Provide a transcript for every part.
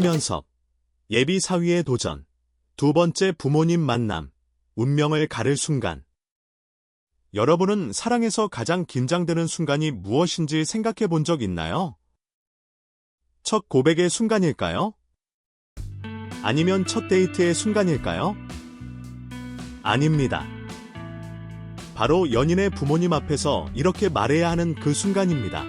심연섭, 예비 사위의 도전. 두 번째 부모님 만남. 운명을 가를 순간. 여러분은 사랑에서 가장 긴장되는 순간이 무엇인지 생각해 본 적 있나요? 첫 고백의 순간일까요? 아니면 첫 데이트의 순간일까요? 아닙니다. 바로 연인의 부모님 앞에서 이렇게 말해야 하는 그 순간입니다.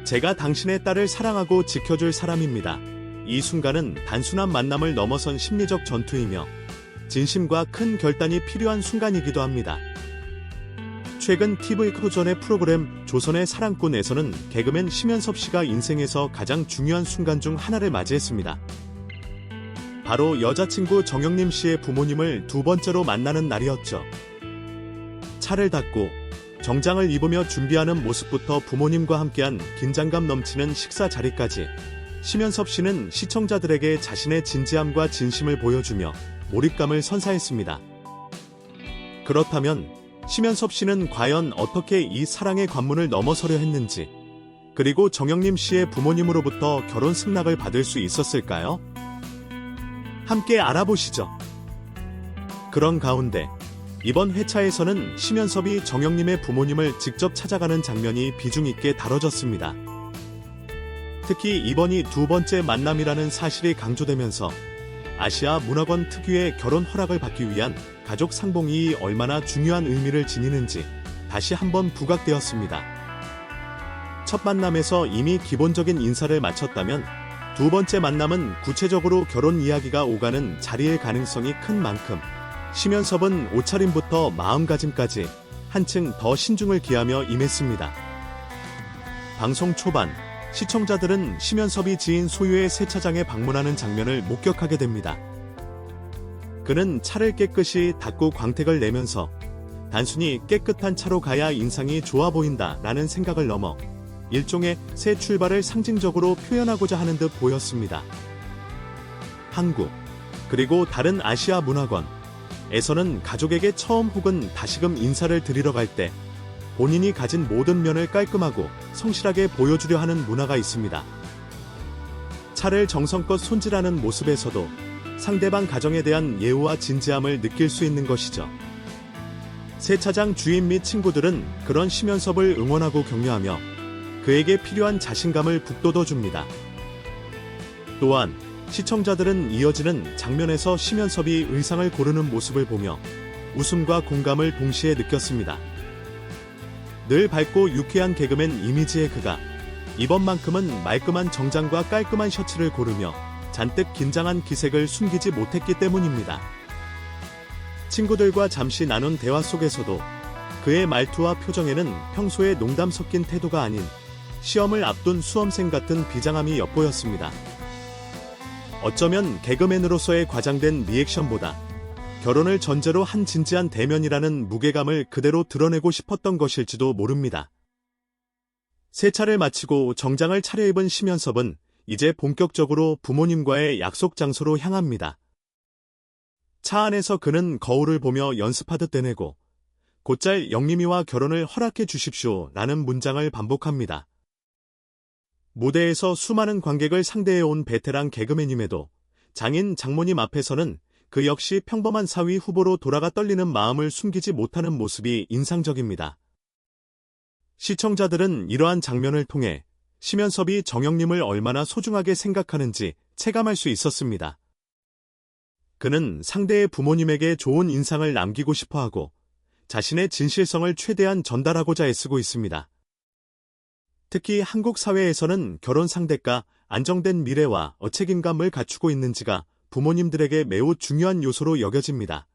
제가 당신의 딸을 사랑하고 지켜줄 사람입니다. 이 순간은 단순한 만남을 넘어선 심리적 전투이며 진심과 큰 결단이 필요한 순간이기도 합니다. 최근 TV 크루전의 프로그램 조선의 사랑꾼에서는 개그맨 심연섭 씨가 인생에서 가장 중요한 순간 중 하나를 맞이했습니다. 바로 여자친구 정영림 씨의 부모님을 두 번째로 만나는 날이었죠. 차를 닫고 정장을 입으며 준비하는 모습부터 부모님과 함께한 긴장감 넘치는 식사 자리까지 심연섭 씨는 시청자들에게 자신의 진지함과 진심을 보여주며 몰입감을 선사했습니다. 그렇다면 심연섭 씨는 과연 어떻게 이 사랑의 관문을 넘어서려 했는지, 그리고 정영림 씨의 부모님으로부터 결혼 승낙을 받을 수 있었을까요? 함께 알아보시죠. 그런 가운데 이번 회차에서는 심연섭이 정영림의 부모님을 직접 찾아가는 장면이 비중 있게 다뤄졌습니다. 특히 이번이 두 번째 만남이라는 사실이 강조되면서 아시아 문화권 특유의 결혼 허락을 받기 위한 가족 상봉이 얼마나 중요한 의미를 지니는지 다시 한번 부각되었습니다. 첫 만남에서 이미 기본적인 인사를 마쳤다면 두 번째 만남은 구체적으로 결혼 이야기가 오가는 자리일 가능성이 큰 만큼 심연섭은 옷차림부터 마음가짐까지 한층 더 신중을 기하며 임했습니다. 방송 초반 시청자들은 심연섭이 지인 소유의 세차장에 방문하는 장면을 목격하게 됩니다. 그는 차를 깨끗이 닦고 광택을 내면서 단순히 깨끗한 차로 가야 인상이 좋아 보인다 라는 생각을 넘어 일종의 새 출발을 상징적으로 표현하고자 하는 듯 보였습니다. 한국, 그리고 다른 아시아 문화권에서는 가족에게 처음 혹은 다시금 인사를 드리러 갈 때 본인이 가진 모든 면을 깔끔하고 성실하게 보여주려 하는 문화가 있습니다. 차를 정성껏 손질하는 모습에서도 상대방 가정에 대한 예우와 진지함을 느낄 수 있는 것이죠. 세차장 주인 및 친구들은 그런 심연섭을 응원하고 격려하며 그에게 필요한 자신감을 북돋워줍니다. 또한 시청자들은 이어지는 장면에서 심연섭이 의상을 고르는 모습을 보며 웃음과 공감을 동시에 느꼈습니다. 늘 밝고 유쾌한 개그맨 이미지의 그가 이번만큼은 말끔한 정장과 깔끔한 셔츠를 고르며 잔뜩 긴장한 기색을 숨기지 못했기 때문입니다. 친구들과 잠시 나눈 대화 속에서도 그의 말투와 표정에는 평소의 농담 섞인 태도가 아닌 시험을 앞둔 수험생 같은 비장함이 엿보였습니다. 어쩌면 개그맨으로서의 과장된 리액션보다 결혼을 전제로 한 진지한 대면이라는 무게감을 그대로 드러내고 싶었던 것일지도 모릅니다. 세차를 마치고 정장을 차려입은 심연섭은 이제 본격적으로 부모님과의 약속 장소로 향합니다. 차 안에서 그는 거울을 보며 연습하듯 되뇌고 곧잘 영림이와 결혼을 허락해 주십시오 라는 문장을 반복합니다. 무대에서 수많은 관객을 상대해온 베테랑 개그맨임에도 장인 장모님 앞에서는 그 역시 평범한 사위 후보로 돌아가 떨리는 마음을 숨기지 못하는 모습이 인상적입니다. 시청자들은 이러한 장면을 통해 심연섭이 정영림을 얼마나 소중하게 생각하는지 체감할 수 있었습니다. 그는 상대의 부모님에게 좋은 인상을 남기고 싶어하고 자신의 진실성을 최대한 전달하고자 애쓰고 있습니다. 특히 한국 사회에서는 결혼 상대가 안정된 미래와 책임감을 갖추고 있는지가 부모님들에게 매우 중요한 요소로 여겨집니다.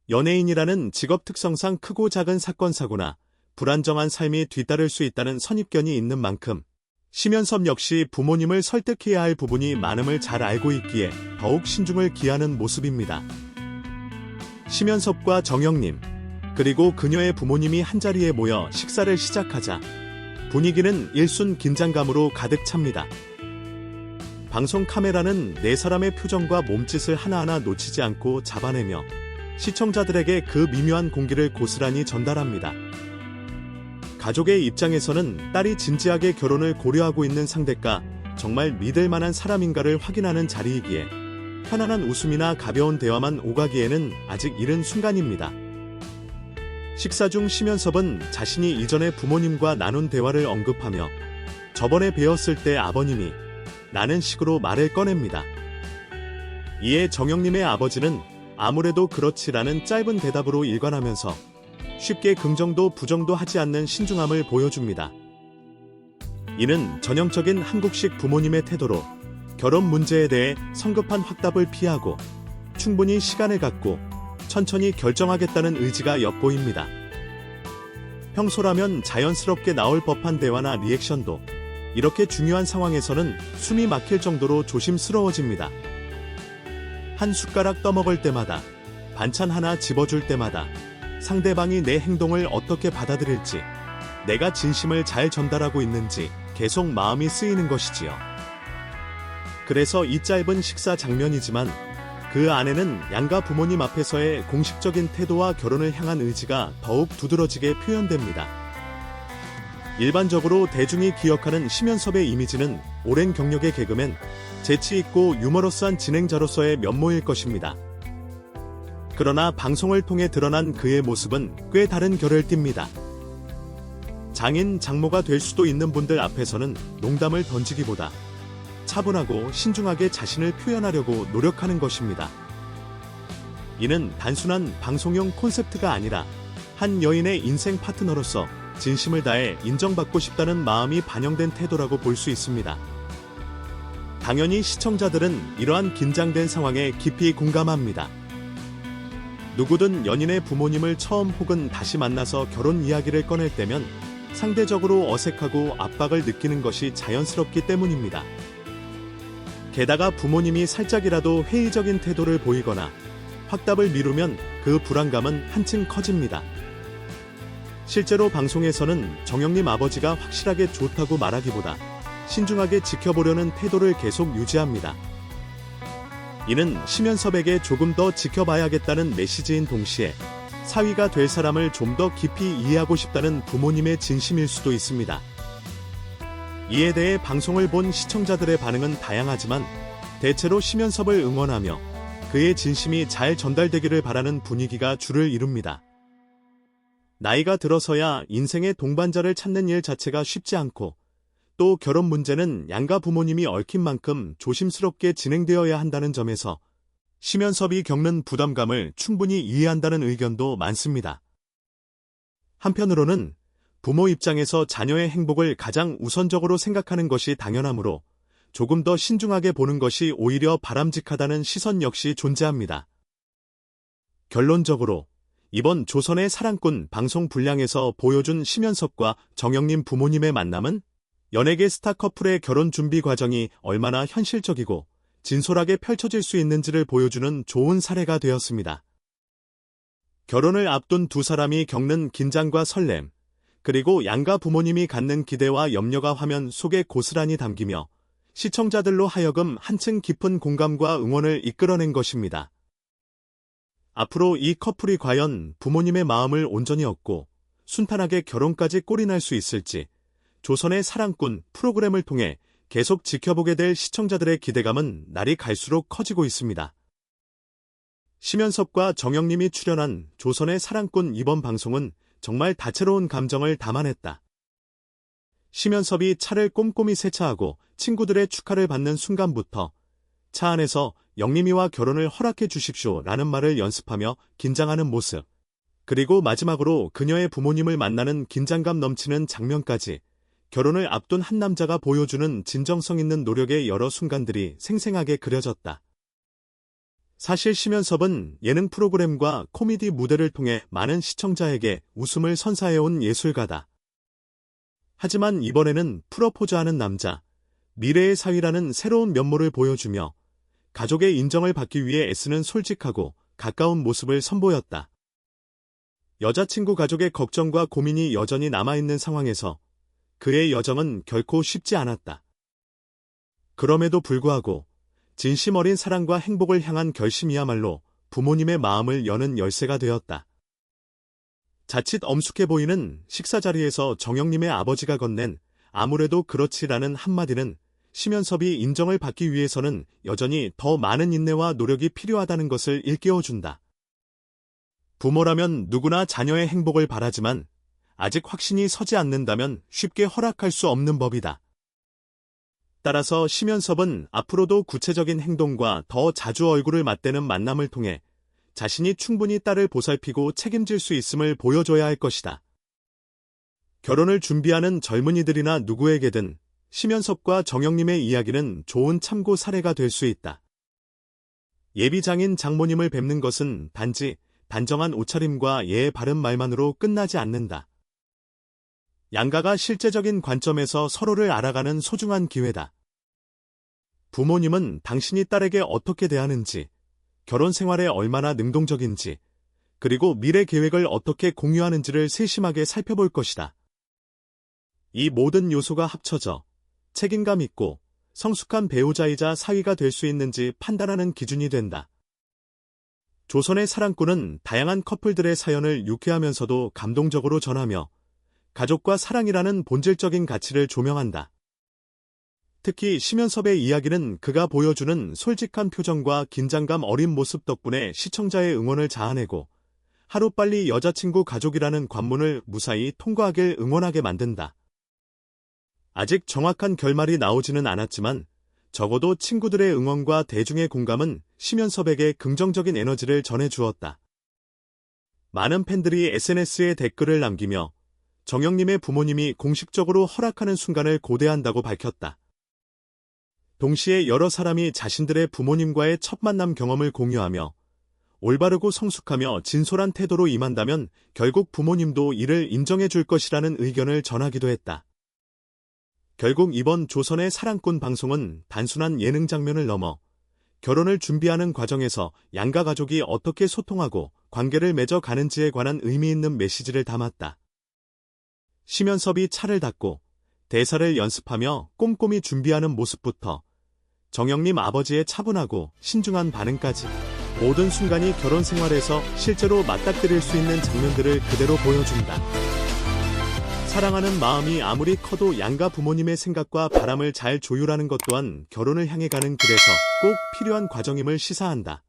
연예인이라는 직업 특성상 크고 작은 사건 사고나 불안정한 삶이 뒤따를 수 있다는 선입견이 있는 만큼 심연섭 역시 부모님을 설득해야 할 부분이 많음을 잘 알고 있기에 더욱 신중을 기하는 모습입니다. 심연섭과 정영림, 그리고 그녀의 부모님이 한자리에 모여 식사를 시작하자 분위기는 일순 긴장감으로 가득 찹니다. 방송 카메라는 네 사람의 표정과 몸짓을 하나하나 놓치지 않고 잡아내며 시청자들에게 그 미묘한 공기를 고스란히 전달합니다. 가족의 입장에서는 딸이 진지하게 결혼을 고려하고 있는 상대가 정말 믿을 만한 사람인가를 확인하는 자리이기에 편안한 웃음이나 가벼운 대화만 오가기에는 아직 이른 순간입니다. 식사 중 심연섭은 자신이 이전에 부모님과 나눈 대화를 언급하며 저번에 뵈었을 때 아버님이 라는 식으로 말을 꺼냅니다. 이에 정영님의 아버지는 아무래도 그렇지라는 짧은 대답으로 일관하면서 쉽게 긍정도 부정도 하지 않는 신중함을 보여줍니다. 이는 전형적인 한국식 부모님의 태도로 결혼 문제에 대해 성급한 확답을 피하고 충분히 시간을 갖고 천천히 결정하겠다는 의지가 엿보입니다. 평소라면 자연스럽게 나올 법한 대화나 리액션도 이렇게 중요한 상황에서는 숨이 막힐 정도로 조심스러워집니다. 한 숟가락 떠먹을 때마다, 반찬 하나 집어줄 때마다 상대방이 내 행동을 어떻게 받아들일지, 내가 진심을 잘 전달하고 있는지 계속 마음이 쓰이는 것이지요. 그래서 이 짧은 식사 장면이지만 그 안에는 양가 부모님 앞에서의 공식적인 태도와 결혼을 향한 의지가 더욱 두드러지게 표현됩니다. 일반적으로 대중이 기억하는 심연섭의 이미지는 오랜 경력의 개그맨, 재치있고 유머러스한 진행자로서의 면모일 것입니다. 그러나 방송을 통해 드러난 그의 모습은 꽤 다른 결을 띱니다. 장인, 장모가 될 수도 있는 분들 앞에서는 농담을 던지기보다 차분하고 신중하게 자신을 표현하려고 노력하는 것입니다. 이는 단순한 방송용 콘셉트가 아니라 한 여인의 인생 파트너로서 진심을 다해 인정받고 싶다는 마음이 반영된 태도라고 볼 수 있습니다. 당연히 시청자들은 이러한 긴장된 상황에 깊이 공감합니다. 누구든 연인의 부모님을 처음 혹은 다시 만나서 결혼 이야기를 꺼낼 때면 상대적으로 어색하고 압박을 느끼는 것이 자연스럽기 때문입니다. 게다가 부모님이 살짝이라도 회의적인 태도를 보이거나 확답을 미루면 그 불안감은 한층 커집니다. 실제로 방송에서는 정영님 아버지가 확실하게 좋다고 말하기보다 신중하게 지켜보려는 태도를 계속 유지합니다. 이는 심연섭에게 조금 더 지켜봐야겠다는 메시지인 동시에 사위가 될 사람을 좀 더 깊이 이해하고 싶다는 부모님의 진심일 수도 있습니다. 이에 대해 방송을 본 시청자들의 반응은 다양하지만 대체로 심연섭을 응원하며 그의 진심이 잘 전달되기를 바라는 분위기가 주를 이룹니다. 나이가 들어서야 인생의 동반자를 찾는 일 자체가 쉽지 않고 또 결혼 문제는 양가 부모님이 얽힌 만큼 조심스럽게 진행되어야 한다는 점에서 심연섭이 겪는 부담감을 충분히 이해한다는 의견도 많습니다. 한편으로는 부모 입장에서 자녀의 행복을 가장 우선적으로 생각하는 것이 당연하므로 조금 더 신중하게 보는 것이 오히려 바람직하다는 시선 역시 존재합니다. 결론적으로 이번 조선의 사랑꾼 방송 분량에서 보여준 심연섭과 정영님 부모님의 만남은 연예계 스타 커플의 결혼 준비 과정이 얼마나 현실적이고 진솔하게 펼쳐질 수 있는지를 보여주는 좋은 사례가 되었습니다. 결혼을 앞둔 두 사람이 겪는 긴장과 설렘, 그리고 양가 부모님이 갖는 기대와 염려가 화면 속에 고스란히 담기며 시청자들로 하여금 한층 깊은 공감과 응원을 이끌어낸 것입니다. 앞으로 이 커플이 과연 부모님의 마음을 온전히 얻고 순탄하게 결혼까지 골인할 수 있을지 조선의 사랑꾼 프로그램을 통해 계속 지켜보게 될 시청자들의 기대감은 날이 갈수록 커지고 있습니다. 심연섭과 정영님이 출연한 조선의 사랑꾼 이번 방송은 정말 다채로운 감정을 담아냈다. 심연섭이 차를 꼼꼼히 세차하고 친구들의 축하를 받는 순간부터 차 안에서 영림이와 결혼을 허락해 주십시오 라는 말을 연습하며 긴장하는 모습, 그리고 마지막으로 그녀의 부모님을 만나는 긴장감 넘치는 장면까지 결혼을 앞둔 한 남자가 보여주는 진정성 있는 노력의 여러 순간들이 생생하게 그려졌다. 사실 심연섭은 예능 프로그램과 코미디 무대를 통해 많은 시청자에게 웃음을 선사해온 예술가다. 하지만 이번에는 프러포즈하는 남자, 미래의 사위라는 새로운 면모를 보여주며 가족의 인정을 받기 위해 애쓰는 솔직하고 가까운 모습을 선보였다. 여자친구 가족의 걱정과 고민이 여전히 남아있는 상황에서 그의 여정은 결코 쉽지 않았다. 그럼에도 불구하고 진심 어린 사랑과 행복을 향한 결심이야말로 부모님의 마음을 여는 열쇠가 되었다. 자칫 엄숙해 보이는 식사 자리에서 정영님의 아버지가 건넨 아무래도 그렇지라는 한마디는 심연섭이 인정을 받기 위해서는 여전히 더 많은 인내와 노력이 필요하다는 것을 일깨워준다. 부모라면 누구나 자녀의 행복을 바라지만 아직 확신이 서지 않는다면 쉽게 허락할 수 없는 법이다. 따라서 심연섭은 앞으로도 구체적인 행동과 더 자주 얼굴을 맞대는 만남을 통해 자신이 충분히 딸을 보살피고 책임질 수 있음을 보여줘야 할 것이다. 결혼을 준비하는 젊은이들이나 누구에게든 심연섭과 정영님의 이야기는 좋은 참고 사례가 될 수 있다. 예비장인 장모님을 뵙는 것은 단지 단정한 옷차림과 예의 바른 말만으로 끝나지 않는다. 양가가 실제적인 관점에서 서로를 알아가는 소중한 기회다. 부모님은 당신이 딸에게 어떻게 대하는지, 결혼 생활에 얼마나 능동적인지, 그리고 미래 계획을 어떻게 공유하는지를 세심하게 살펴볼 것이다. 이 모든 요소가 합쳐져 책임감 있고 성숙한 배우자이자 사위가 될 수 있는지 판단하는 기준이 된다. 조선의 사랑꾼은 다양한 커플들의 사연을 유쾌하면서도 감동적으로 전하며 가족과 사랑이라는 본질적인 가치를 조명한다. 특히 심연섭의 이야기는 그가 보여주는 솔직한 표정과 긴장감 어린 모습 덕분에 시청자의 응원을 자아내고 하루빨리 여자친구 가족이라는 관문을 무사히 통과하길 응원하게 만든다. 아직 정확한 결말이 나오지는 않았지만 적어도 친구들의 응원과 대중의 공감은 심연섭에게 긍정적인 에너지를 전해주었다. 많은 팬들이 SNS에 댓글을 남기며 정영님의 부모님이 공식적으로 허락하는 순간을 고대한다고 밝혔다. 동시에 여러 사람이 자신들의 부모님과의 첫 만남 경험을 공유하며 올바르고 성숙하며 진솔한 태도로 임한다면 결국 부모님도 이를 인정해 줄 것이라는 의견을 전하기도 했다. 결국 이번 조선의 사랑꾼 방송은 단순한 예능 장면을 넘어 결혼을 준비하는 과정에서 양가 가족이 어떻게 소통하고 관계를 맺어 가는지에 관한 의미 있는 메시지를 담았다. 심연섭이 차를 닫고 대사를 연습하며 꼼꼼히 준비하는 모습부터 정영님 아버지의 차분하고 신중한 반응까지 모든 순간이 결혼 생활에서 실제로 맞닥뜨릴 수 있는 장면들을 그대로 보여준다. 사랑하는 마음이 아무리 커도 양가 부모님의 생각과 바람을 잘 조율하는 것 또한 결혼을 향해 가는 길에서 꼭 필요한 과정임을 시사한다.